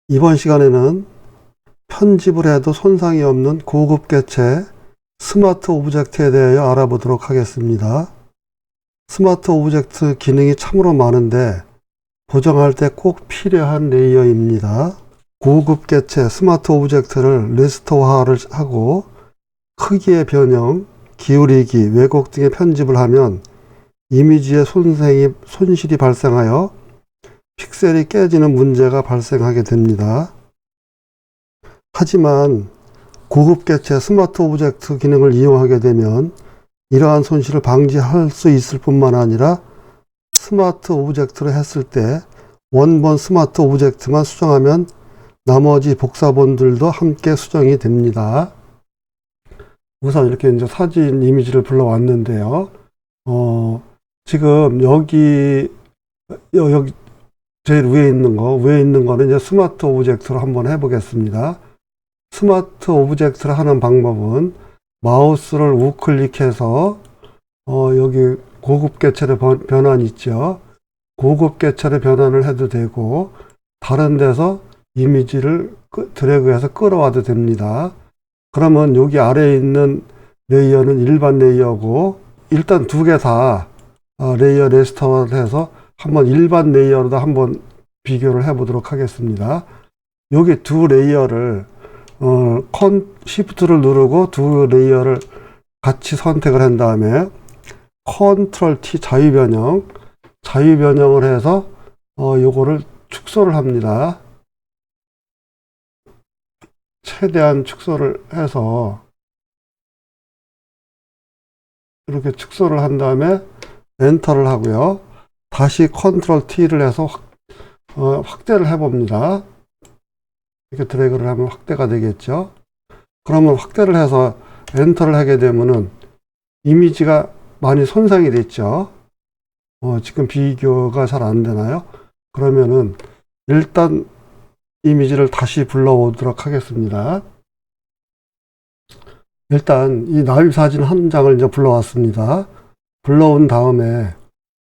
이번 시간에는 편집을 해도 손상이 없는 고급 개체 스마트 오브젝트에 대하여 알아보도록 하겠습니다. 스마트 오브젝트 기능이 참으로 많은데 보정할 때 꼭 필요한 레이어입니다. 고급 개체 스마트 오브젝트를 리스트화를 하고 크기의 변형, 기울이기, 왜곡 등의 편집을 하면 이미지의 손실이 발생하여 픽셀이 깨지는 문제가 발생하게 됩니다. 하지만 고급 개체 스마트 오브젝트 기능을 이용하게 되면 이러한 손실을 방지할 수 있을 뿐만 아니라 스마트 오브젝트로 했을 때 원본 스마트 오브젝트만 수정하면 나머지 복사본들도 함께 수정이 됩니다. 우선 이렇게 이제 사진 이미지를 불러왔는데요. 지금 여기 제일 위에 있는 거는 이제 스마트 오브젝트로 한번 해보겠습니다. 스마트 오브젝트를 하는 방법은 마우스를 우클릭해서 여기 고급 개체의 변환 있죠. 고급 개체의 변환을 해도 되고 다른 데서 이미지를 드래그해서 끌어와도 됩니다. 그러면 여기 아래에 있는 레이어는 일반 레이어고 일단 두 개 다 레이어 레스토어를 해서 한번 일반 레이어로도 한번 비교를 해 보도록 하겠습니다. 여기 두 레이어를 Shift를 누르고 두 레이어를 같이 선택을 한 다음에 Ctrl T 자유변형을 해서 요거를 축소를 합니다. 최대한 축소를 해서 이렇게 축소를 한 다음에 엔터를 하고요. 다시 Ctrl T를 해서 확대를 해봅니다. 이렇게 드래그를 하면 확대가 되겠죠. 그러면 확대를 해서 엔터를 하게 되면은 이미지가 많이 손상이 됐죠. 지금 비교가 잘 안 되나요? 그러면은 일단 이미지를 다시 불러오도록 하겠습니다. 일단 이 나비 사진 한 장을 이제 불러왔습니다. 불러온 다음에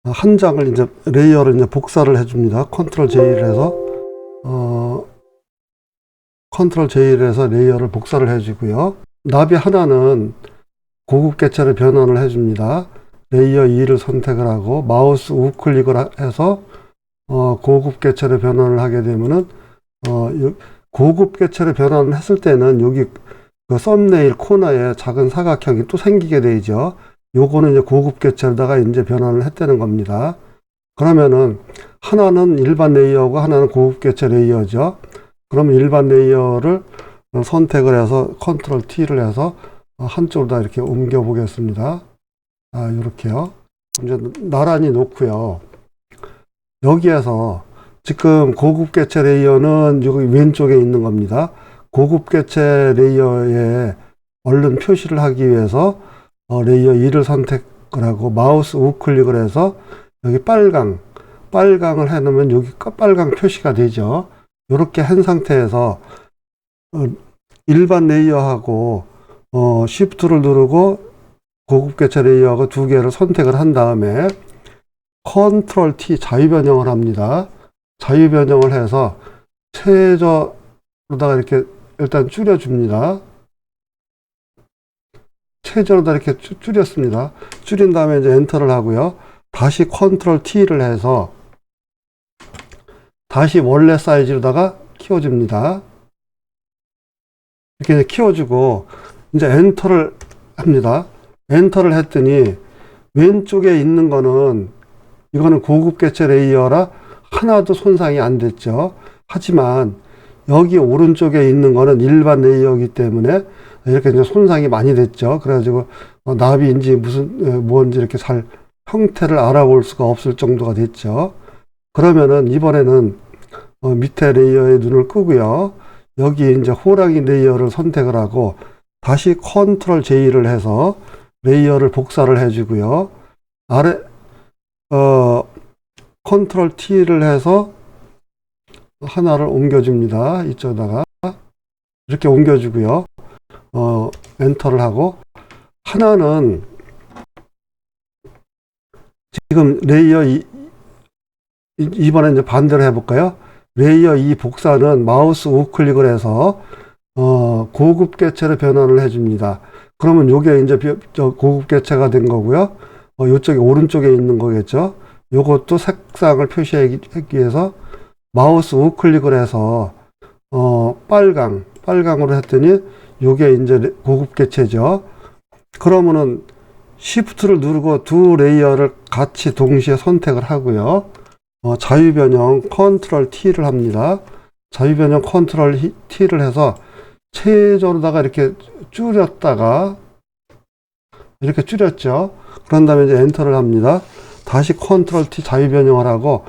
한 장을 이제 레이어를 이제 복사를 해줍니다. 컨트롤 J를 해서 레이어를 복사를 해주고요. 나비 하나는 고급 개체를 변환을 해줍니다. 레이어 2를 선택을 하고 마우스 우클릭을 해서 고급 개체를 변환을 하게 되면은 고급 개체를 변환을 했을 때는 여기 그 썸네일 코너에 작은 사각형이 또 생기게 되죠. 요거는 이제 고급 개체로다가 이제 변환을 했다는 겁니다. 그러면은 하나는 일반 레이어고 하나는 고급 개체 레이어죠. 그러면 일반 레이어를 선택을 해서 컨트롤 T를 해서 한쪽으로 다 이렇게 옮겨 보겠습니다. 이렇게요. 이제 나란히 놓고요. 여기에서 지금 고급 개체 레이어는 여기 왼쪽에 있는 겁니다. 고급 개체 레이어에 얼른 표시를 하기 위해서 레이어 2를 선택을 하고 마우스 우클릭을 해서 여기 빨강을 해놓으면 여기 빨강 표시가 되죠. 이렇게 한 상태에서 일반 레이어하고 Shift를 누르고 고급 개체 레이어하고 두 개를 선택을 한 다음에 Ctrl T 자유변형을 합니다. 자유변형을 해서 최저로다가 이렇게 일단 줄여줍니다. 최저로다 이렇게 줄였습니다. 줄인 다음에 이제 엔터를 하고요. 다시 Ctrl T를 해서 다시 원래 사이즈로다가 키워줍니다. 이렇게 키워주고 이제 엔터를 합니다. 엔터를 했더니 왼쪽에 있는 거는 이거는 고급 개체 레이어라 하나도 손상이 안 됐죠. 하지만 여기 오른쪽에 있는 거는 일반 레이어이기 때문에 이렇게 이제 손상이 많이 됐죠. 그래가지고 나비인지 뭔지 이렇게 잘 형태를 알아볼 수가 없을 정도가 됐죠. 그러면은 이번에는 밑에 레이어에 눈을 끄고요. 여기 이제 호랑이 레이어를 선택을 하고 다시 컨트롤 J를 해서 레이어를 복사를 해주고요. 아래 컨트롤 T를 해서 하나를 옮겨줍니다. 이쪽에다가 이렇게 옮겨주고요. 엔터를 하고 하나는 지금 레이어 이번에 이제 반대로 해볼까요? 레이어 2 복사는 마우스 우클릭을 해서 고급 개체로 변환을 해줍니다. 그러면 요게 이제 고급 개체가 된 거고요. 요쪽에 오른쪽에 있는 거겠죠. 요것도 색상을 표시하기 위해서 마우스 우클릭을 해서 빨강으로 했더니 요게 이제 고급 개체죠. 그러면은 Shift를 누르고 두 레이어를 같이 동시에 선택을 하고요. 자유 변형 컨트롤 T를 합니다. 자유 변형 컨트롤 T를 해서 최저로다가 이렇게 줄였다가 이렇게 줄였죠. 그런 다음에 이제 엔터를 합니다. 다시 컨트롤 T 자유 변형을 하고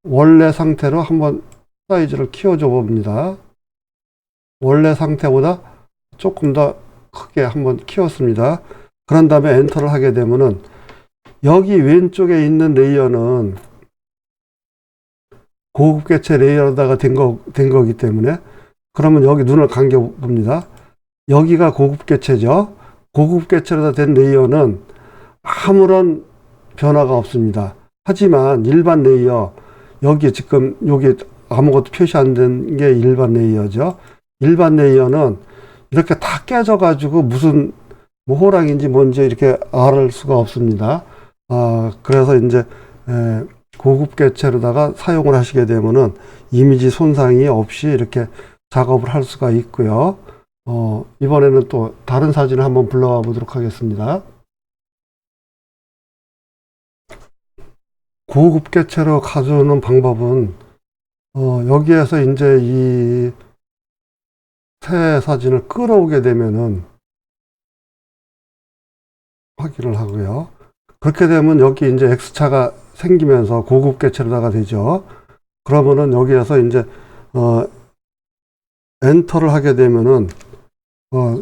원래 상태로 한번 사이즈를 키워줘 봅니다. 원래 상태보다 조금 더 크게 한번 키웠습니다. 그런 다음에 엔터를 하게 되면은 여기 왼쪽에 있는 레이어는 고급 개체 레이어로다가 된 거기 때문에 그러면 여기 눈을 감겨 봅니다. 여기가 고급 개체죠. 고급 개체로다 된 레이어는 아무런 변화가 없습니다. 하지만 일반 레이어 여기 지금 여기 아무것도 표시 안 된 게 일반 레이어죠. 일반 레이어는 이렇게 다 깨져 가지고 무슨 뭐 호랑인지 뭔지 이렇게 알 수가 없습니다. 그래서 이제 고급 개체로다가 사용을 하시게 되면은 이미지 손상이 없이 이렇게 작업을 할 수가 있고요. 이번에는 또 다른 사진을 한번 불러와 보도록 하겠습니다. 고급 개체로 가져오는 방법은 여기에서 이제 이 새 사진을 끌어오게 되면은 확인을 하고요. 그렇게 되면 여기 이제 X차가 생기면서 고급 개체로다가 되죠. 그러면은 여기에서 이제 엔터를 하게 되면은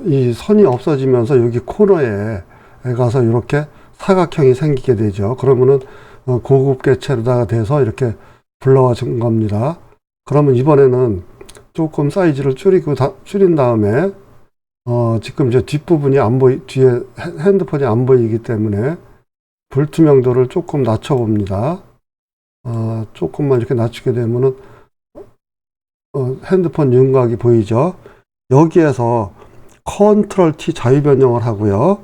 이 선이 없어지면서 여기 코너에 가서 이렇게 사각형이 생기게 되죠. 그러면은 고급 개체로다가 돼서 이렇게 불러와 준 겁니다. 그러면 이번에는 조금 사이즈를 줄인 다음에 지금 이제 뒷부분이 뒤에 핸드폰이 안 보이기 때문에 불투명도를 조금 낮춰 봅니다. 조금만 이렇게 낮추게 되면은 핸드폰 윤곽이 보이죠. 여기에서 컨트롤 T 자유 변형을 하고요.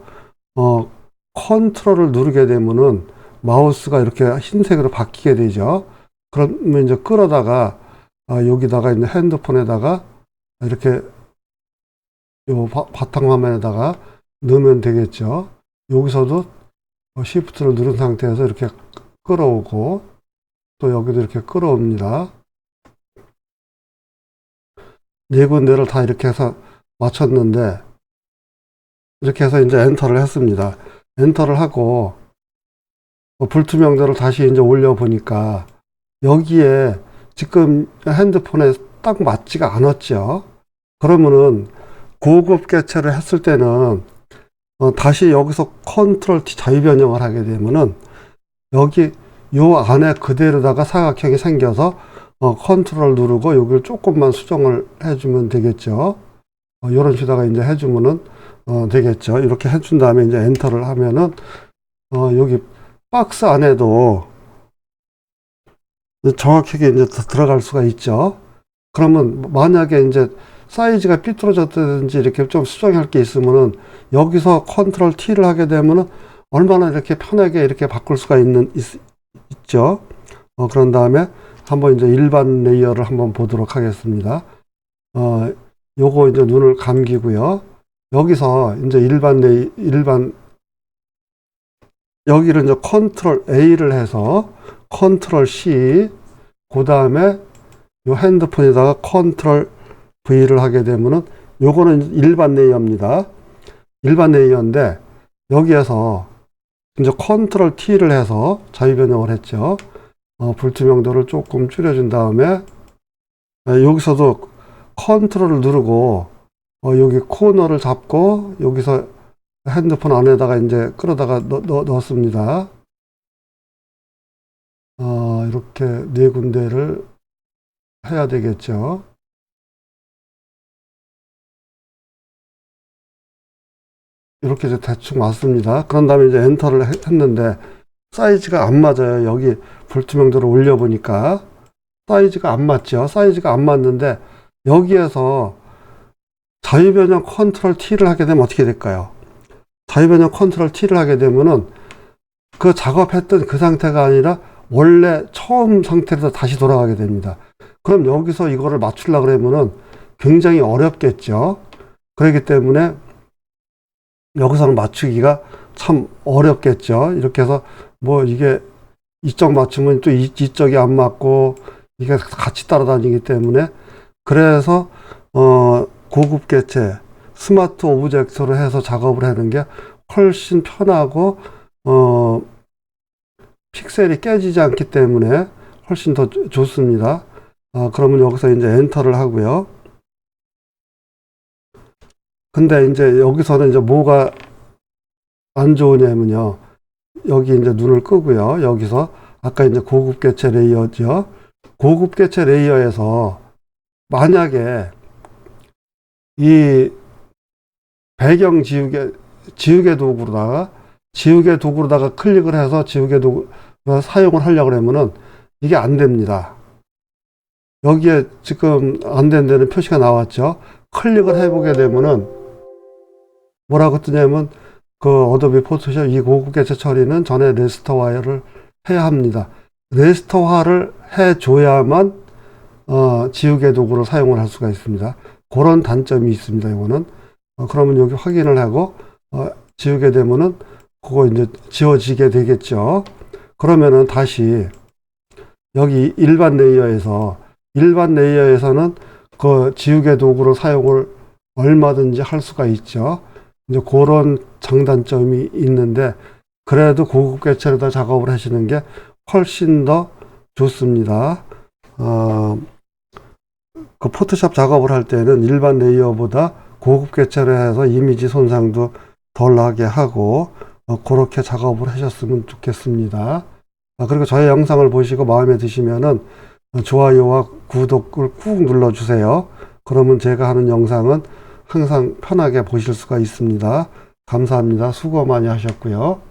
컨트롤을 누르게 되면은 마우스가 이렇게 흰색으로 바뀌게 되죠. 그러면 이제 끌어다가 여기다가 이제 핸드폰에다가 이렇게 요 바탕 화면에다가 넣으면 되겠죠. 여기서도 Shift를 누른 상태에서 이렇게 끌어오고 또 여기도 이렇게 끌어옵니다. 네 군데를 다 이렇게 해서 맞췄는데 이렇게 해서 이제 엔터를 했습니다. 엔터를 하고 불투명도를 다시 이제 올려 보니까 여기에 지금 핸드폰에 딱 맞지가 않았죠. 그러면은 고급 개체를 했을 때는 다시 여기서 컨트롤 T 자유 변형을 하게 되면은 여기 요 안에 그대로다가 사각형이 생겨서 컨트롤 누르고 여기를 조금만 수정을 해주면 되겠죠. 이런 식으로 이제 해주면은 되겠죠. 이렇게 해준 다음에 이제 엔터를 하면은 여기 박스 안에도 정확하게 이제 들어갈 수가 있죠. 그러면 만약에 이제 사이즈가 삐뚤어졌다든지 이렇게 좀 수정할 게 있으면은 여기서 컨트롤 T를 하게 되면은 얼마나 이렇게 편하게 이렇게 바꿀 수가 있죠. 그런 다음에 한번 이제 일반 레이어를 한번 보도록 하겠습니다. 요거 이제 눈을 감기고요. 여기서 이제 여기를 이제 컨트롤 A를 해서 컨트롤 C, 그 다음에 요 핸드폰에다가 컨트롤 V를 하게 되면은 요거는 일반 레이어입니다. 일반 레이어인데 여기에서 이제 컨트롤 T를 해서 자유 변형을 했죠. 불투명도를 조금 줄여준 다음에 여기서도 컨트롤을 누르고 여기 코너를 잡고 여기서 핸드폰 안에다가 이제 끌어다가 넣었습니다. 이렇게 네 군데를 해야 되겠죠. 이렇게 이제 대충 맞습니다. 그런 다음에 이제 엔터를 했는데 사이즈가 안 맞아요. 여기 불투명도를 올려보니까. 사이즈가 안 맞죠. 사이즈가 안 맞는데 여기에서 자유변형 컨트롤 T를 하게 되면 어떻게 될까요? 자유변형 컨트롤 T를 하게 되면은 그 작업했던 그 상태가 아니라 원래 처음 상태로 다시 돌아가게 됩니다. 그럼 여기서 이거를 맞추려고 그러면은 굉장히 어렵겠죠. 그렇기 때문에 여기서는 맞추기가 참 어렵겠죠. 이렇게 해서 뭐 이게 이쪽 맞추면 또 이쪽이 안 맞고 이게 같이 따라다니기 때문에 그래서 고급 개체 스마트 오브젝트로 해서 작업을 하는 게 훨씬 편하고 픽셀이 깨지지 않기 때문에 훨씬 더 좋습니다. 그러면 여기서 이제 엔터를 하고요. 근데 이제 여기서는 이제 뭐가 안 좋으냐면요. 여기 이제 눈을 끄고요. 여기서 아까 이제 고급 개체 레이어죠. 고급 개체 레이어에서 만약에 이 배경 지우개 도구로다가 클릭을 해서 지우개 도구 사용을 하려고 하면은 이게 안 됩니다. 여기에 지금 안 된다는 표시가 나왔죠. 클릭을 해보게 되면은 뭐라고 뜨냐면 그 어도비 포토샵 이 고급 개체 처리는 전에 레스터화를 해야 합니다. 레스터화를 해줘야만 지우개 도구로 사용을 할 수가 있습니다. 그런 단점이 있습니다. 이거는 그러면 여기 확인을 하고 지우게 되면은 그거 이제 지워지게 되겠죠. 그러면은 다시 여기 일반 레이어에서는 그 지우개 도구로 사용을 얼마든지 할 수가 있죠. 이제 그런 장단점이 있는데 그래도 고급 개체로다 작업을 하시는 게 훨씬 더 좋습니다. 그 포토샵 작업을 할 때는 일반 레이어보다 고급 개체로 해서 이미지 손상도 덜 나게 하고 그렇게 작업을 하셨으면 좋겠습니다. 그리고 저의 영상을 보시고 마음에 드시면은 좋아요와 구독을 꾹 눌러주세요. 그러면 제가 하는 영상은 항상 편하게 보실 수가 있습니다. 감사합니다. 수고 많이 하셨고요.